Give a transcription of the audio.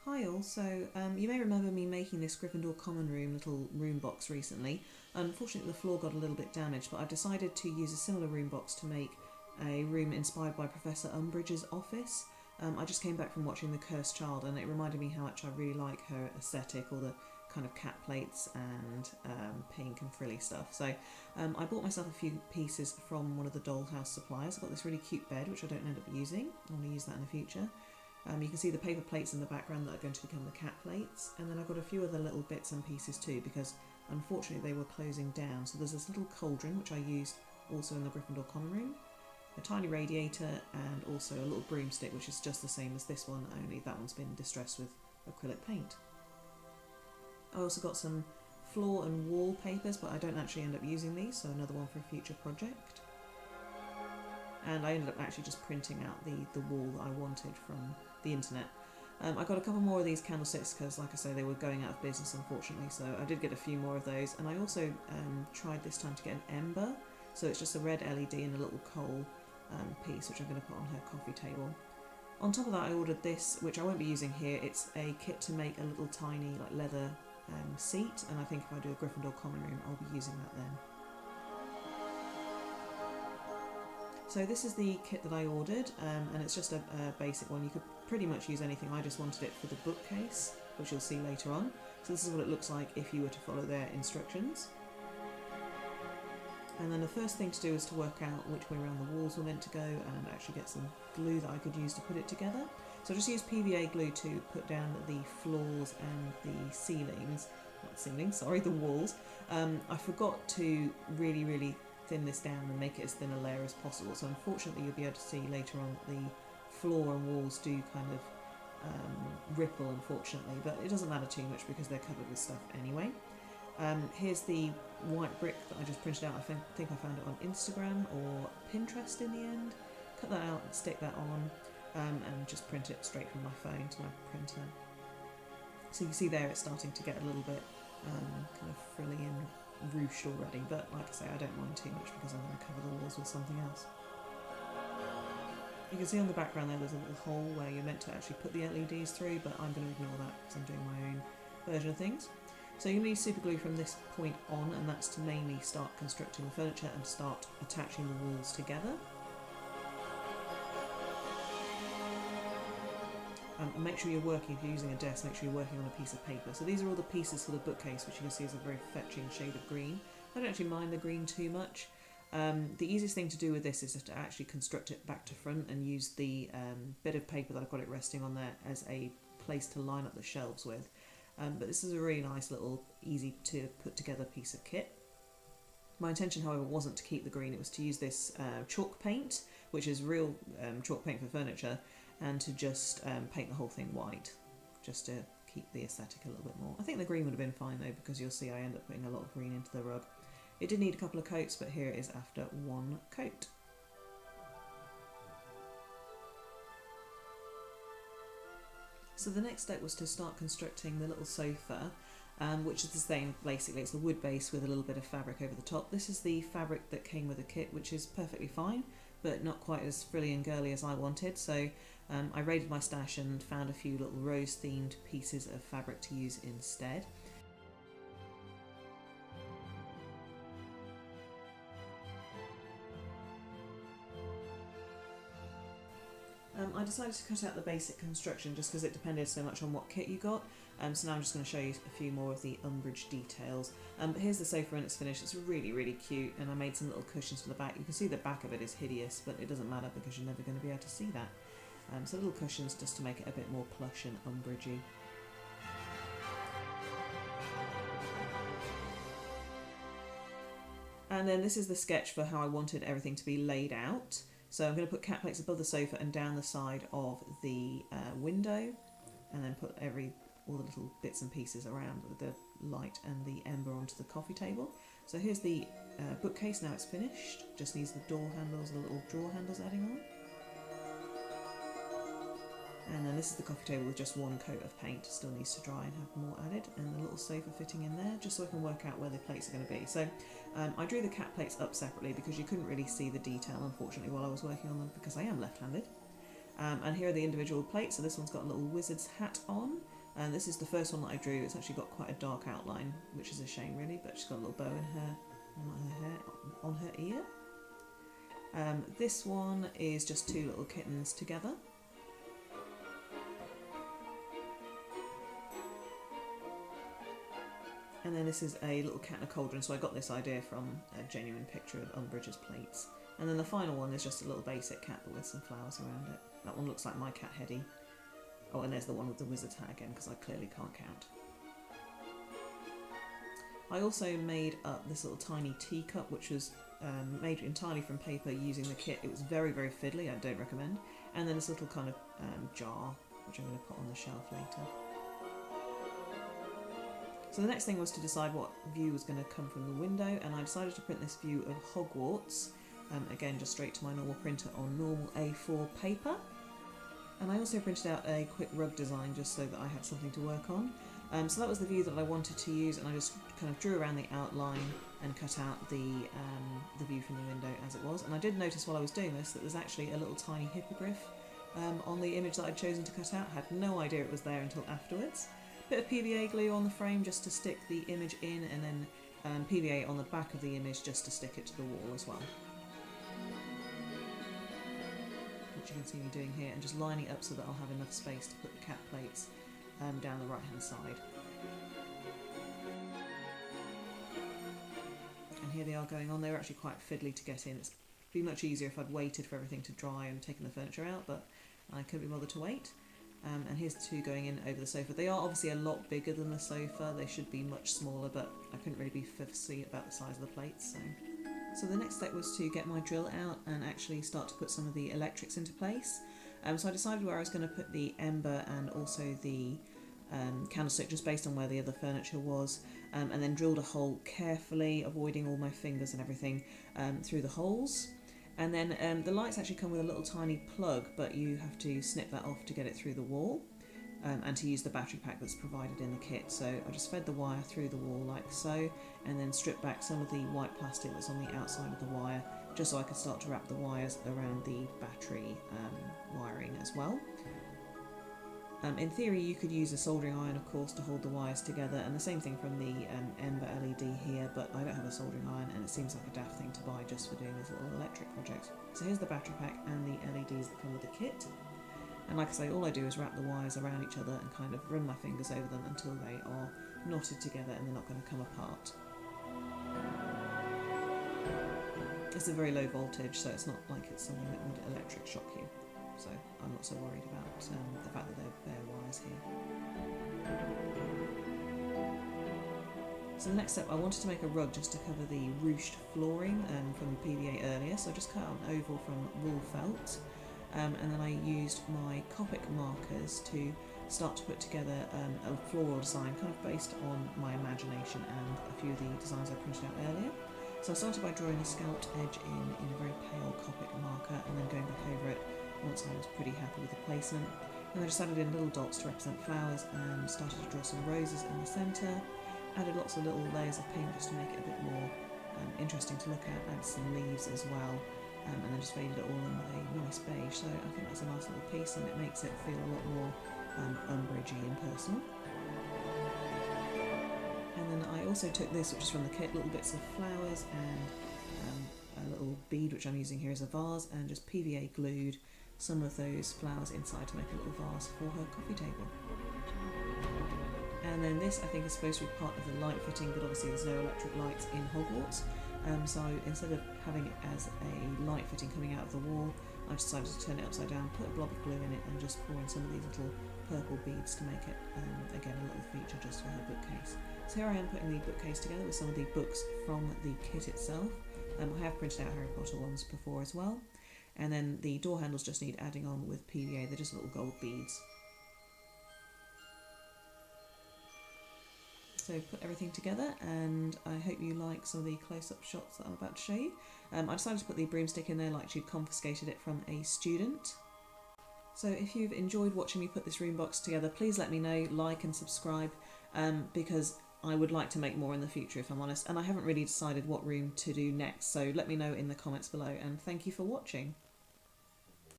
Hi all, so you may remember me making this Gryffindor common room little room box recently. Unfortunately the floor got a little bit damaged, but I've decided to use a similar room box to make a room inspired by Professor Umbridge's office. I just came back from watching The Cursed Child and it reminded me how much I really like her aesthetic, all the kind of cat plates and pink and frilly stuff. So I bought myself a few pieces from one of the dollhouse suppliers. I've got this really cute bed which I don't end up using. I want to use that in the future. You can see the paper plates in the background that are going to become the cat plates, and then I've got a few other little bits and pieces too because unfortunately they were closing down. So there's this little cauldron which I used also in the Gryffindor common room, a tiny radiator, and also a little broomstick which is just the same as this one, only that one's been distressed with acrylic paint. I also got some floor and wall papers, but I don't actually end up using these, so another one for a future project. And I ended up actually just printing out the wall that I wanted from the internet. I got a couple more of these candlesticks because, like I say, they were going out of business unfortunately, so I did get a few more of those. And I also tried this time to get an ember, so it's just a red LED and a little coal piece which I'm going to put on her coffee table. On top of that I ordered this, which I won't be using here. It's a kit to make a little tiny leather seat, and I think if I do a Gryffindor common room I'll be using that then. So this is the kit that I ordered, and it's just a basic one. You could pretty much use anything. I just wanted it for the bookcase, which you'll see later on. So this is what it looks like if you were to follow their instructions. And then the first thing to do is to work out which way around the walls were meant to go and actually get some glue that I could use to put it together. So I just used PVA glue to put down the floors and the ceilings, not ceilings, sorry, the walls. I forgot to really thin this down and make it as thin a layer as possible, so unfortunately you'll be able to see later on that the floor and walls do kind of ripple unfortunately, but it doesn't matter too much because they're covered with stuff anyway. Here's the white brick that I just printed out. I think I found it on Instagram or Pinterest in the end. Cut that out and stick that on and just print it straight from my phone to my printer. So you can see there it's starting to get a little bit kind of frilly and ruched already, but like I say, I don't mind too much because I'm going to cover the walls with something else. You can see on the background there's a little hole where you're meant to actually put the LEDs through, but I'm going to ignore that because I'm doing my own version of things. So you're going to need super glue from this point on, and that's to mainly start constructing the furniture and start attaching the walls together. Make sure you're working, if you're using a desk, make sure you're working on a piece of paper. So these are all the pieces for the bookcase, which you can see is a very fetching shade of green. I don't actually mind the green too much. The easiest thing to do with this is just to actually construct it back to front and use the bit of paper that I've got it resting on there as a place to line up the shelves with. But this is a really nice little easy to put together piece of kit. My intention, however, wasn't to keep the green, it was to use this chalk paint, which is real chalk paint for furniture, and to just paint the whole thing white, just to keep the aesthetic a little bit more. I think the green would have been fine though, because you'll see I end up putting a lot of green into the rug. It did need a couple of coats, but here it is after one coat. So the next step was to start constructing the little sofa, which is the same basically. It's a wood base with a little bit of fabric over the top. This is the fabric that came with the kit, which is perfectly fine, but not quite as frilly and girly as I wanted. So I raided my stash and found a few little rose themed pieces of fabric to use instead. I decided to cut out the basic construction just because it depended so much on what kit you got, so now I'm just going to show you a few more of the Umbridge details. But here's the sofa when it's finished. It's really cute, and I made some little cushions for the back. You can see the back of it is hideous, but it doesn't matter because you're never going to be able to see that. So little cushions just to make it a bit more plush and Umbridgey. And then this is the sketch for how I wanted everything to be laid out. So I'm going to put cat plates above the sofa and down the side of the window, and then put all the little bits and pieces around with the light and the ember onto the coffee table. So here's the bookcase, now it's finished. Just needs the door handles, the little drawer handles adding on. And then this is the coffee table with just one coat of paint, still needs to dry and have more added, and the little sofa fitting in there, just so I can work out where the plates are going to be. So I drew the cat plates up separately because you couldn't really see the detail, unfortunately, while I was working on them because I am left-handed. And here are the individual plates. So this one's got a little wizard's hat on. And this is the first one that I drew. It's actually got quite a dark outline, which is a shame really, but she's got a little bow in her hair, on her ear. This one is just two little kittens together. And then this is a little cat in a cauldron, so I got this idea from a genuine picture of Umbridge's plates. And then the final one is just a little basic cat, but with some flowers around it. That one looks like my cat Hetty. Oh, and there's the one with the wizard's hat again, because I clearly can't count. I also made up this little tiny teacup, which was made entirely from paper using the kit. It was very, very fiddly, I don't recommend. And then this little kind of jar, which I'm going to put on the shelf later. So the next thing was to decide what view was going to come from the window, and I decided to print this view of Hogwarts, again just straight to my normal printer on normal A4 paper. And I also printed out a quick rug design just so that I had something to work on. So that was the view that I wanted to use, and I just kind of drew around the outline and cut out the view from the window as it was. And I did notice while I was doing this that there's actually a little tiny hippogriff on the image that I'd chosen to cut out. I had no idea it was there until afterwards. Bit of PVA glue on the frame just to stick the image in, and then PVA on the back of the image just to stick it to the wall as well. Which you can see me doing here, and just lining it up so that I'll have enough space to put the cat plates down the right hand side. And here they are going on. They were actually quite fiddly to get in. It'd be much easier if I'd waited for everything to dry and taken the furniture out, but I couldn't be bothered to wait. And here's the two going in over the sofa. They are obviously a lot bigger than the sofa. They should be much smaller, but I couldn't really be fussy about the size of the plates. So the next step was to get my drill out and actually start to put some of the electrics into place. So I decided where I was going to put the ember and also the candlestick, just based on where the other furniture was, and then drilled a hole carefully, avoiding all my fingers and everything through the holes. And then the lights actually come with a little tiny plug, but you have to snip that off to get it through the wall, and to use the battery pack that's provided in the kit. So I just fed the wire through the wall like so, and then stripped back some of the white plastic that's on the outside of the wire, just so I could start to wrap the wires around the battery wiring as well. In theory you could use a soldering iron, of course, to hold the wires together, and the same thing from the Ember LED here, but I don't have a soldering iron and it seems like a daft thing to buy just for doing this little electric project. So here's the battery pack and the LEDs that come with the kit. And like I say, all I do is wrap the wires around each other and kind of run my fingers over them until they are knotted together and they're not going to come apart. It's a very low voltage, so it's not like it's something that would electric shock you. So I'm not so worried about the fact that they're bare wires here. So the next step, I wanted to make a rug just to cover the ruched flooring from the PVA earlier, so I just cut out an oval from wool felt, and then I used my Copic markers to start to put together a floral design kind of based on my imagination and a few of the designs I printed out earlier. So I started by drawing a scalped edge in a very pale Copic marker, and then going back over it once I was pretty happy with the placement. And I just added in little dots to represent flowers and started to draw some roses in the centre. Added lots of little layers of pink just to make it a bit more interesting to look at. Added some leaves as well, and then just faded it all in with a nice beige. So I think that's a nice little piece, and it makes it feel a lot more Umbridge-y and personal. And then I also took this, which is from the kit, little bits of flowers and a little bead, which I'm using here as a vase, and just PVA glued some of those flowers inside to make a little vase for her coffee table. And then this, I think, is supposed to be part of the light fitting, but obviously there's no electric lights in Hogwarts. So instead of having it as a light fitting coming out of the wall, I decided to turn it upside down, put a blob of glue in it, and just pour in some of these little purple beads to make it, again, a little feature just for her bookcase. So here I am putting the bookcase together with some of the books from the kit itself. I have printed out Harry Potter ones before as well. And then the door handles just need adding on with PVA, they're just little gold beads. So put everything together, and I hope you like some of the close-up shots that I'm about to show you. I decided to put the broomstick in there like she'd confiscated it from a student. So if you've enjoyed watching me put this room box together, please let me know, like and subscribe, because I would like to make more in the future, if I'm honest, and I haven't really decided what room to do next, so let me know in the comments below, and thank you for watching.